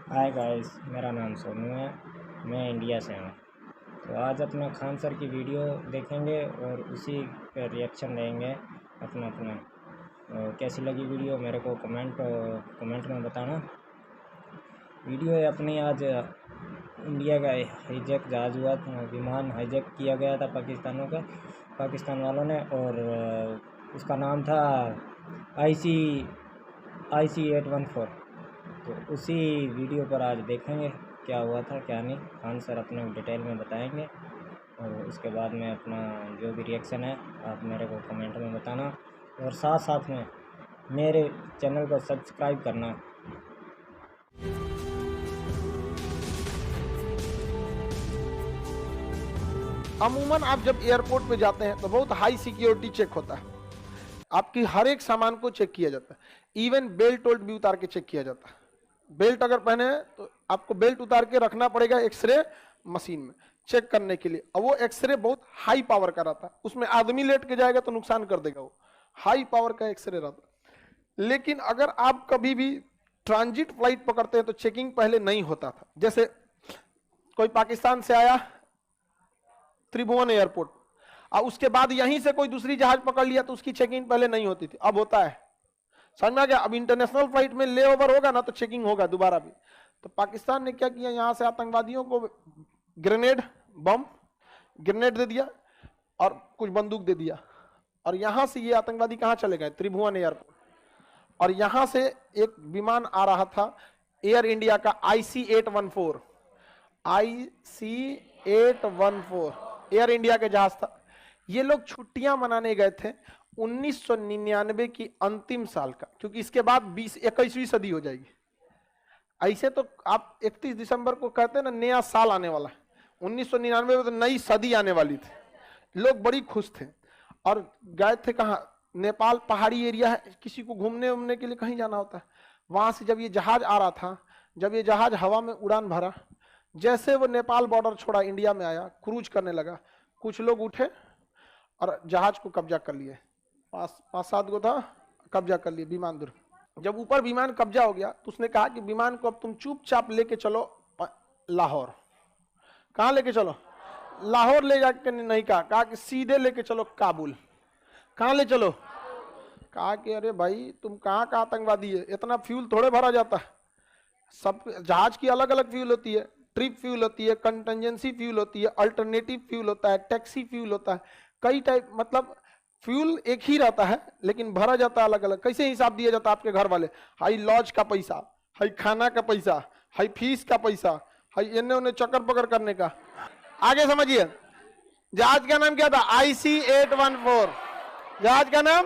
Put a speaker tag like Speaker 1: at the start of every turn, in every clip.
Speaker 1: Hi guys, मेरा नाम सोनू है। मैं इंडिया से हूँ। तो आज अपना खान सर की वीडियो देखेंगे और उसी पर रिएक्शन देंगे अपना अपना। कैसी लगी वीडियो मेरे को कमेंट में बताना। वीडियो है अपनी। आज इंडिया का हाईजैक जहाज़ हुआ था, विमान हाईजैक किया गया था पाकिस्तान वालों ने, और उसका नाम था IC-814। तो उसी वीडियो पर आज देखेंगे क्या हुआ था क्या नहीं। खान सर अपने डिटेल में बताएंगे और उसके बाद में अपना जो भी रिएक्शन है आप मेरे को कमेंट में बताना, और साथ साथ में मेरे चैनल को सब्सक्राइब करना।
Speaker 2: अमूमन आप जब एयरपोर्ट पे जाते हैं तो बहुत हाई सिक्योरिटी चेक होता है। आपकी हर एक सामान को चेक किया जाता है। इवन बेल्ट वोल्ट भी उतार के चेक किया जाता है। बेल्ट अगर पहने हैं तो आपको बेल्ट उतार के रखना पड़ेगा एक्सरे मशीन में चेक करने के लिए। और वो एक्सरे बहुत हाई पावर का रहता है, उसमें आदमी लेट के जाएगा तो नुकसान कर देगा। वो हाई पावर का एक्सरे रहता है। लेकिन अगर आप कभी भी ट्रांजिट फ्लाइट पकड़ते हैं तो चेकिंग पहले नहीं होता था। जैसे कोई पाकिस्तान से आया त्रिभुवन एयरपोर्ट, और उसके बाद यहीं से कोई दूसरी जहाज पकड़ लिया तो उसकी चेकिंग पहले नहीं होती थी, अब होता है। समझ में आ गया? अब इंटरनेशनल फ्लाइट में ले ओवर होगा ना तो चेकिंग होगा दोबारा भी। तो पाकिस्तान ने क्या किया, यहां से आतंकवादियों को बम ग्रेनेड दे दिया और कुछ बंदूक दे दिया, और यहां से ये आतंकवादी कहां चले गए? त्रिभुवन एयरपोर्ट। और यहां से एक विमान आ रहा था एयर इंडिया का IC-814 एयर इंडिया के जहाज था। ये लोग छुट्टियां मनाने गए थे 1999 की अंतिम साल का, क्योंकि इसके बाद 21वीं सदी हो जाएगी। ऐसे तो आप 31 दिसंबर को कहते हैं ना नया साल आने वाला है, 1999 में तो नई सदी आने वाली थी। लोग बड़ी खुश थे और गए थे कहाँ? नेपाल पहाड़ी एरिया है, किसी को घूमने उमने के लिए कहीं जाना होता है। वहां से जब ये जहाज आ रहा था, जब ये जहाज हवा में उड़ान भरा, जैसे वो नेपाल बॉर्डर छोड़ा इंडिया में आया, क्रूज करने लगा, कुछ लोग उठे और जहाज को कब्जा कर लिए। पांच सात गो था, कब्जा कर लिए विमान दुर्ग। जब ऊपर विमान कब्जा हो गया तो उसने कहा कि विमान को अब तुम चुपचाप लेके चलो लाहौर। कहाँ लेके चलो? लाहौर ले जाके नहीं कहा कि सीधे लेके चलो काबुल। कहाँ ले चलो? कहा कि अरे भाई तुम कहाँ का आतंकवादी है, इतना फ्यूल थोड़े भरा जाता है। सब जहाज की अलग अलग फ्यूल होती है, ट्रिप फ्यूल होती है, कंटिजेंसी फ्यूल होती है, अल्टरनेटिव फ्यूल होता है, टैक्सी फ्यूल होता है, कई टाइप, मतलब फ्यूल एक ही रहता है लेकिन भरा जाता है अलग अलग। कैसे हिसाब दिया जाता है आपके घर वाले? हाई लॉज का पैसा, हाई खाना का पैसा, हाई फीस का पैसा, हाई इन्हें उन्हें चक्कर पकड़ करने का। आगे समझिए, जहाज का नाम क्या था? IC-814। जहाज का नाम,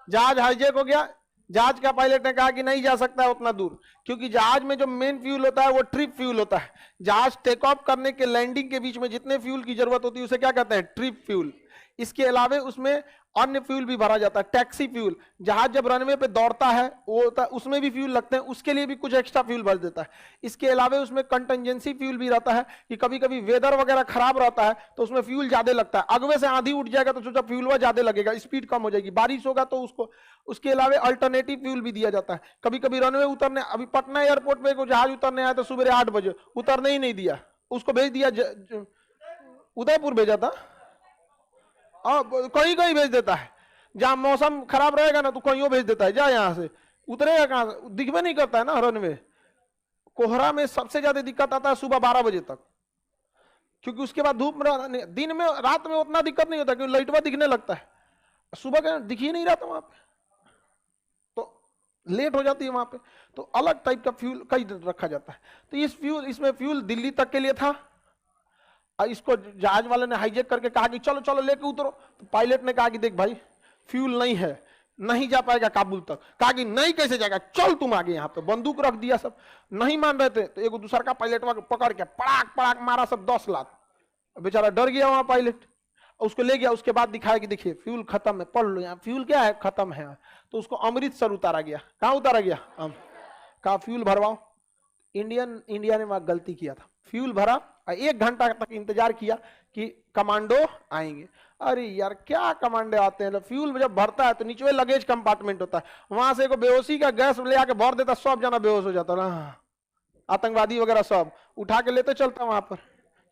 Speaker 2: जहाज हाईजैक हो गया। जहाज का पायलट ने कहा कि नहीं जा सकता है उतना दूर, क्योंकि जहाज में जो मेन फ्यूल होता है वो ट्रिप फ्यूल होता है। जहाज टेक ऑफ करने के लैंडिंग के बीच में जितने फ्यूल की जरूरत होती है उसे क्या कहते हैं? Trip fuel. इसके अलावा उसमें अन्य फ्यूल भी भरा जाता है, टैक्सी फ्यूल। जहाज जब रनवे पे दौड़ता है वो होता है, उसमें भी फ्यूल लगते हैं, उसके लिए भी कुछ एक्स्ट्रा फ्यूल भर देता है। इसके अलावा उसमें कंटिजेंसी फ्यूल भी रहता है कि कभी कभी वेदर वगैरह खराब रहता है तो उसमें फ्यूल ज्यादा लगता है। अगवे से आंधी उठ जाएगा तो सोचा फ्यूल ज्यादा लगेगा, स्पीड कम हो जाएगी। बारिश होगा तो उसको, उसके अलावा अल्टरनेटिव फ्यूल भी दिया जाता है। कभी कभी रनवे उतरने, अभी पटना एयरपोर्ट पे को जहाज उतरने आया तो सुबह 8 बजे उतरने ही नहीं दिया, उसको भेज दिया उदयपुर भेजा था। कहीं कहीं भेज देता है, जहां मौसम खराब रहेगा ना तो कहीं भेज देता है, जा यहां से। उतरेगा कहां से? दिखबे नहीं करता है ना रनवे। कोहरा में सबसे ज्यादा दिक्कत आता है सुबह 12 बजे तक, क्योंकि उसके बाद धूप में, दिन में रात में उतना दिक्कत नहीं होता क्योंकि लाइटवा दिखने लगता है। सुबह का दिख ही नहीं रहा था वहां पे, तो लेट हो जाती है वहां पे। तो अलग टाइप का फ्यूल कई रखा जाता है। तो इसमें फ्यूल दिल्ली तक के लिए था। इसको जहाज वाले ने हाईजैक करके कहा कि चलो चलो लेके उतरो। तो पायलट ने कहा कि देख भाई फ्यूल नहीं है, नहीं जा पाएगा काबुल तक। कहा कि नहीं कैसे जाएगा, चल तुम आगे। यहाँ पे बंदूक रख दिया, सब नहीं मान रहे थे। तो एक दूसरा का पायलट पकड़ के पड़ाक पड़ाक मारा, सब 10 लाख। बेचारा डर गया वहां पायलट, उसको ले गया। उसके बाद दिखाया कि देखिए फ्यूल खत्म है, पढ़ लो यहाँ फ्यूल क्या है, खत्म है। तो उसको अमृतसर उतारा गया। कहाँ उतारा गया? कहा फ्यूल भरवाओ। इंडिया ने वहां गलती किया था, फ्यूल भरा और 1 घंटा तक इंतजार किया कि कमांडो आएंगे। अरे यार क्या कमांडो आते हैं, फ्यूल जब भरता है तो नीचे लगेज कंपार्टमेंट होता है, वहां से बेहोशी का गैस ले आके भर देता, सब जना बेहोश हो जाता ना, आतंकवादी वगैरह सब उठा के लेते चलता वहां पर,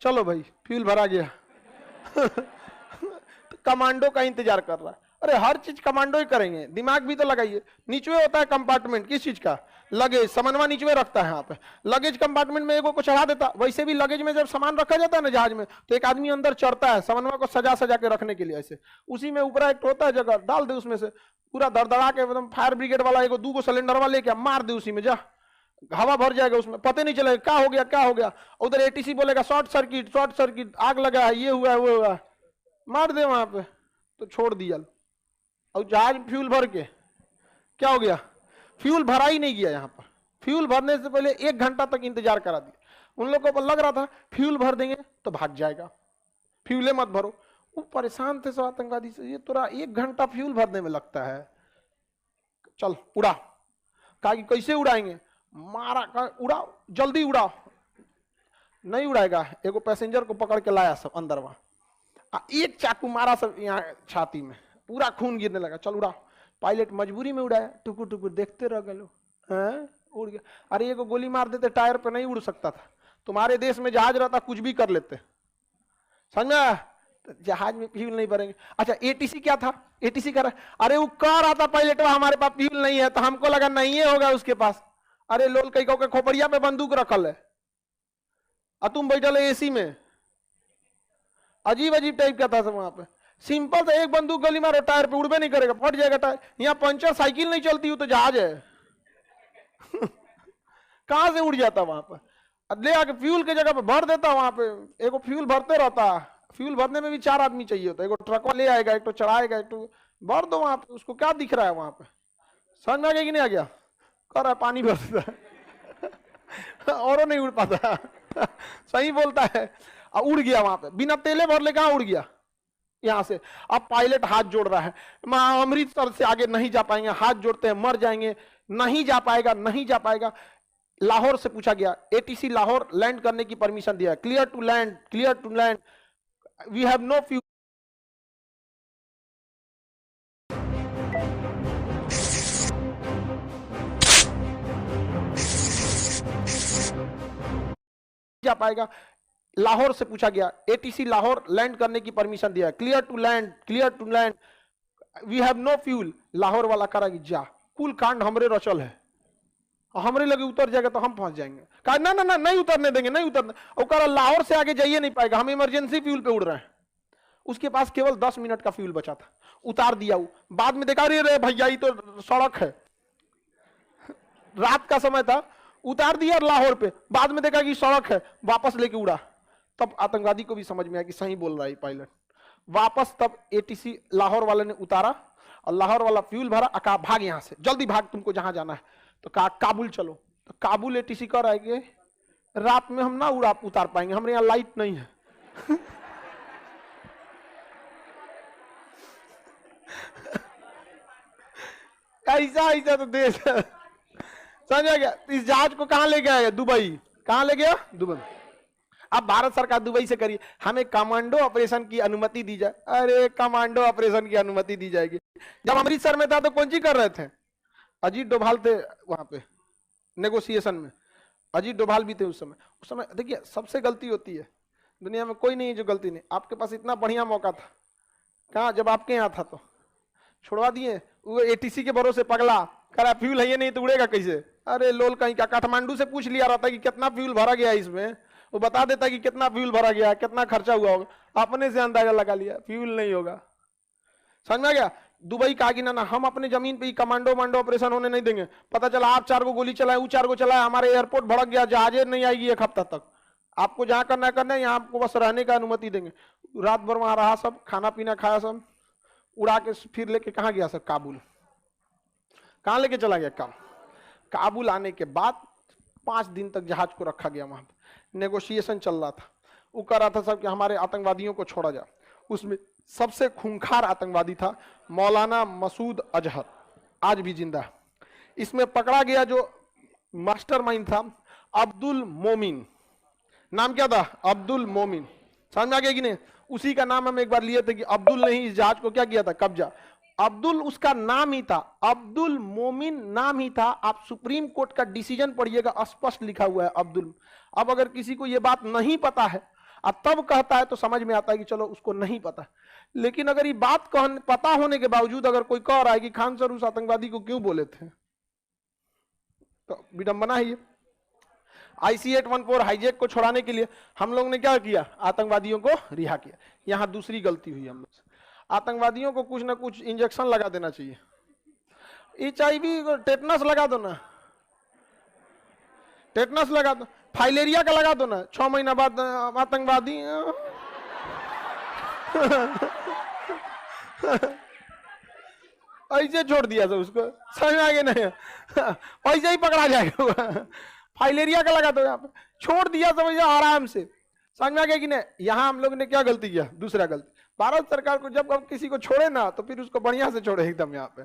Speaker 2: चलो भाई फ्यूल भरा गया। तो कमांडो का इंतजार कर रहा है। अरे हर चीज कमांडो ही करेंगे, दिमाग भी तो लगाइए। नीचे होता है कंपार्टमेंट, किस चीज का, लगेज, समन्वय नीचे रखता है, यहाँ पे लगेज कंपार्टमेंट में एगो को चढ़ा देता। वैसे भी लगेज में जब सामान रखा जाता है ना जहाज में, तो एक आदमी अंदर चढ़ता है समन्वय को सजा सजा के रखने के लिए, ऐसे उसी में ऊपर एक होता है जगह, डाल दे उसमें से पूरा दरदरा के एकदम, फायर ब्रिगेड वाला एगो 2 सिलेंडर वाला लेके मार दे उसी में, जा हवा भर जाएगा उसमें, पता नहीं चलेगा क्या हो गया क्या हो गया। उधर एटीसी बोलेगा शॉर्ट सर्किट आग लगा है, ये हुआ है वो हुआ, मार दे वहां पे, तो छोड़ दिया। और जहाज फ्यूल भर के क्या हो गया, फ्यूल भरा ही नहीं गया। यहाँ पर फ्यूल भरने से पहले 1 घंटा तक इंतजार करा दिया। उन लोगों को लग रहा था फ्यूल भर देंगे तो भाग जाएगा, फ्यूले मत भरो। वो परेशान थे सब आतंकवादी से, ये तोरा 1 घंटा फ्यूल भरने में लगता है, चल उड़ा। कहा कि कैसे उड़ाएंगे, मारा, कहा उड़ाओ जल्दी उड़ाओ, नहीं उड़ाएगा। एगो पैसेंजर को पकड़ के लाया सब अंदर, वहां एक चाकू मारा सब यहाँ छाती में, पूरा खून गिरने लगा, चल उड़ाओ। पायलट मजबूरी में उड़ाया, टुकुर टुकुर देखते रह गए, उड़ गया। अरे एगो गोली मार देते टायर पे नहीं उड़ सकता था, तुम्हारे देश में जहाज रहता कुछ भी कर लेते, समझा। तो जहाज में फ्यूल नहीं भरेंगे। अच्छा एटीसी क्या था, एटीसी कर अरे वो कह रहा था पायलट हमारे पास फ्यूल नहीं है, तो हमको लगा नहीं है होगा उसके पास। अरे लोल कई के खोपड़िया पे बंदूक रखल है और तुम बैठल है एसी में, अजीब अजीब टाइप का था सब वहां पे। सिंपल से एक बंदूक गोली मारो टायर पे, उड़बे नहीं करेगा, फट जाएगा टायर। यहाँ पंचर साइकिल नहीं चलती हो तो जहाज है। कहां से उड़ जाता वहां पर, ले आके फ्यूल के जगह पे भर देता। वहां पे एगो फ्यूल भरते रहता, फ्यूल भरने में भी 4 आदमी चाहिए होता, एगो ट्रक ले आएगा, एक तो चढ़ाएगा, एक तो भर दो वहां पे। उसको क्या दिख रहा है वहां पे, समझ में आ गया कि नहीं आ गया, कर रहा है पानी भर देता। और नहीं उड़ पाता। सही बोलता है। उड़ गया वहां पे, बिना तेले भर ले कहां उड़ गया यहां से। अब पायलट हाथ जोड़ रहा है, अमृतसर से आगे नहीं जा पाएंगे, हाथ जोड़ते हैं मर जाएंगे, नहीं जा पाएगा नहीं जा पाएगा। लाहौर से पूछा गया, एटीसी लाहौर लैंड करने की परमिशन दिया, clear to land, we have no fuel. जा पाएगा। लाहौर से पूछा गया, एटीसी लाहौर लैंड करने की परमिशन दिया, clear to land, we have no fuel. Lahore वाला करा कि जा, कुल कांड हमरे रचल है, हमरे लगे उतर जाएगा तो हम फंस जाएंगे। कहा ना ना ना नहीं उतरने देंगे, नहीं उतरने। और कहा लाहौर से आगे जाइए नहीं पाएगा, हम इमरजेंसी फ्यूल पे उड़ रहे हैं। उसके पास केवल 10 मिनट का फ्यूल बचा था, उतार दिया। वो बाद में देखा, रे भैया ये तो सड़क है, रात का समय था, उतार दिया लाहौर पे। बाद में देखा कि सड़क है, वापस लेके उड़ा। तब आतंकवादी को भी समझ में आया कि सही बोल रहा है पायलट। वापस तब एटीसी लाहौर वाले ने उतारा और लाहौर वाला फ्यूल भरा, कहा भाग यहां से, जल्दी भाग, तुमको जहां जाना है। तो कहा काबुल चलो। तो काबुल एटीसी कर आएंगे, रात में हम ना उतार पाएंगे, हमारे यहाँ लाइट नहीं है। ऐसा तो देश है, समझ गया। इस जहाज को कहां ले गया, दुबई। कहां ले गया, दुबई। अब भारत सरकार दुबई से करिए, हमें कमांडो ऑपरेशन की अनुमति दी जाए। अरे कमांडो ऑपरेशन की अनुमति दी जाएगी। जब अमृतसर में था तो कौन सी कर रहे थे, अजीत डोभाल थे वहां पे नेगोशिएशन में, अजीत डोभाल भी थे उस समय। देखिए सबसे गलती होती है, दुनिया में कोई नहीं है जो गलती नहीं। आपके पास इतना बढ़िया मौका था, कहा जब आपके यहाँ था तो छोड़वा दिए। वो एटीसी के भरोसे पगला, करा फ्यूल है ये नहीं तो उड़ेगा कैसे। अरे लोल कहीं का, काठमांडू से पूछ लिया रहता कि कितना फ्यूल भरा गया इसमें, वो बता देता कि कितना फ्यूल भरा गया, कितना खर्चा हुआ होगा, अपने से अंदाजा लगा लिया, फ्यूल नहीं होगा। समझ में आ गया। दुबई कहा कि ना ना हम अपने जमीन पे ही कमांडो ऑपरेशन होने नहीं देंगे। पता चला आप 4 को गोली चलाए, वो 4 को चलाए, हमारे एयरपोर्ट भड़क गया, जहाजें नहीं आएगी 1 हफ्ता तक। आपको जहां करना है, यहाँ आपको बस रहने का अनुमति देंगे। रात भर वहां रहा, सब खाना पीना खाया, सब उड़ा के फिर लेके कहाँ गया, सब काबुल। कहाँ लेके चला गया, काबुल आने के बाद 5 दिन तक जहाज को रखा गया। वहां नेगोशिएशन चल रहा था, वो कर रहा था सब कि हमारे आतंकवादियों को छोड़ा जाए। उसमें सबसे खूंखार आतंकवादी था मौलाना मसूद अजहर, आज भी जिंदा है। इसमें पकड़ा गया जो मास्टरमाइंड था अब्दुल मोमिन, नाम क्या था, अब्दुल मोमिन। समझ में आ गया कि नहीं? उसी का नाम हम एक बार लिए थे कि अब्दुल ने ही इस जहाज को क्या किया था, कब्जा। अब्दुल उसका नाम ही था, अब्दुल मोमिन नाम ही था। आप सुप्रीम कोर्ट का डिसीजन पढ़िएगा, स्पष्ट लिखा हुआ है अब्दुल। अब अगर किसी को यह बात नहीं पता है अब तब कहता है तो समझ में आता है कि चलो उसको नहीं पता। लेकिन अगर ये बात पता होने के बावजूद अगर कोई कह रहा है कि खान सर उस आतंकवादी को क्यों बोले थे, तो विडंबना है ये। IC-814 हाईजैक को छुड़ाने के लिए हम लोग ने क्या किया, आतंकवादियों को रिहा किया। यहां दूसरी गलती हुई हम लोग से, आतंकवादियों को कुछ ना कुछ इंजेक्शन लगा देना चाहिए। HIV टेटनस लगा दो ना, टेटनस लगा दो, फाइलेरिया का लगा दो ना, 6 महीना बाद आतंकवादी ऐसे छोड़ दिया था उसको, समझ में आ गया नहीं? ऐसे ही पकड़ा जाएगा। फाइलेरिया का लगा दो, यहाँ पे छोड़ दिया, समझ आराम से। समझ में आ गया कि नहीं? यहाँ हम लोग ने क्या गलती किया, दूसरा गलती, भारत सरकार को जब अब किसी को छोड़े ना तो फिर उसको बढ़िया से छोड़े, एकदम यहाँ पे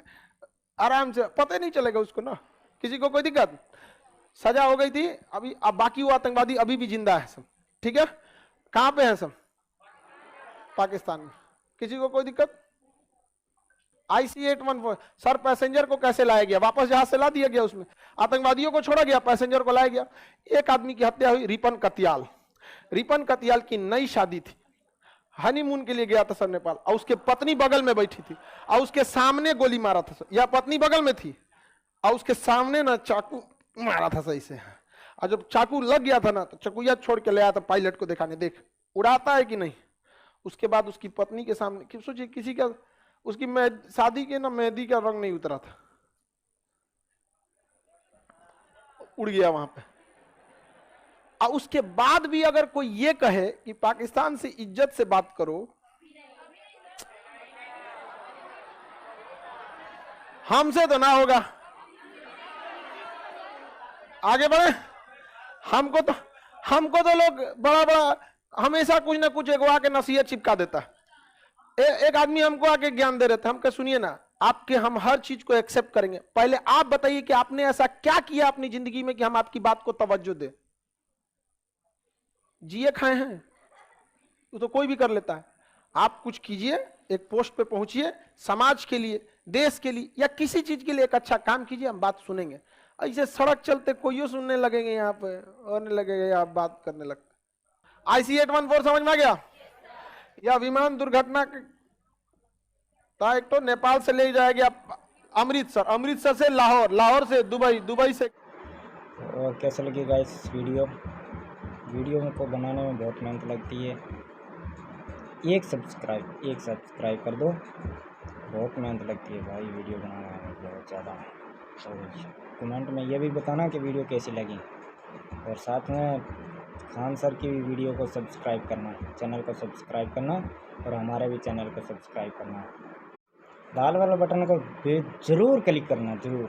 Speaker 2: आराम से, पता ही नहीं चलेगा उसको ना, किसी को कोई दिक्कत। सजा हो गई थी अभी, अब बाकी वो आतंकवादी अभी भी जिंदा है सब, ठीक है? कहां पे है सब? पाकिस्तान में। किसी को कोई दिक्कत? IC-814 सर, पैसेंजर को कैसे लाया गया, वापस जहाज से ला दिया गया, उसमें आतंकवादियों को छोड़ा गया, पैसेंजर को लाया गया। एक आदमी की हत्या हुई, रिपन कतियाल। रिपन कतियाल की नई शादी थी, हनीमून के लिए गया था सर नेपाल, और उसके पत्नी बगल में बैठी थी और उसके सामने गोली मारा था सर, या पत्नी बगल में थी और उसके सामने ना चाकू मारा था सही से। और जब चाकू लग गया था ना तो चकुया छोड़ के ले आया था पायलट को दिखाने, देख उड़ाता है कि नहीं। उसके बाद उसकी पत्नी के सामने सोचिए, किसी का उसकी शादी के ना मेहंदी का रंग नहीं उतरा था, उड़ गया वहां पे। और उसके बाद भी अगर कोई ये कहे कि पाकिस्तान से इज्जत से बात करो, हमसे तो ना होगा, आगे बढ़े। हमको तो लोग बड़ा बड़ा हमेशा कुछ ना कुछ एगो आके नसीहत चिपका देता है। एक आदमी हमको आके ज्ञान दे रहे थे, हम कह सुनिए ना, आपके हम हर चीज को एक्सेप्ट करेंगे, पहले आप बताइए कि आपने ऐसा क्या किया अपनी जिंदगी में कि हम आपकी बात को तवज्जो दे। जिए खाए हैं वो तो कोई भी कर लेता है, आप कुछ कीजिए, एक पोस्ट पे पहुंचिए, समाज के लिए, देश के लिए या किसी चीज के लिए एक अच्छा काम कीजिए, हम बात सुनेंगे। ऐसे सड़क चलते कोई सुनने लगेंगे, यहाँ पे और लगेगा आप बात करने लगते। IC-814 समझ में आ गया? या विमान दुर्घटना एक तो नेपाल से ले जाएगा अमृतसर, अमृतसर से लाहौर, लाहौर से दुबई, दुबई से।
Speaker 1: और कैसा लगेगा इस वीडियो को बनाने में बहुत मेहनत लगती है। एक सब्सक्राइब कर दो, बहुत मेहनत लगती है भाई वीडियो बनाने में, बहुत ज़्यादा। तो कमेंट में ये भी बताना कि वीडियो कैसी लगी, और साथ में खान सर की भी वीडियो को सब्सक्राइब करना, चैनल को सब्सक्राइब करना, और हमारे भी चैनल को सब्सक्राइब करना। लाल वाला बटन को ज़रूर क्लिक करना, ज़रूर।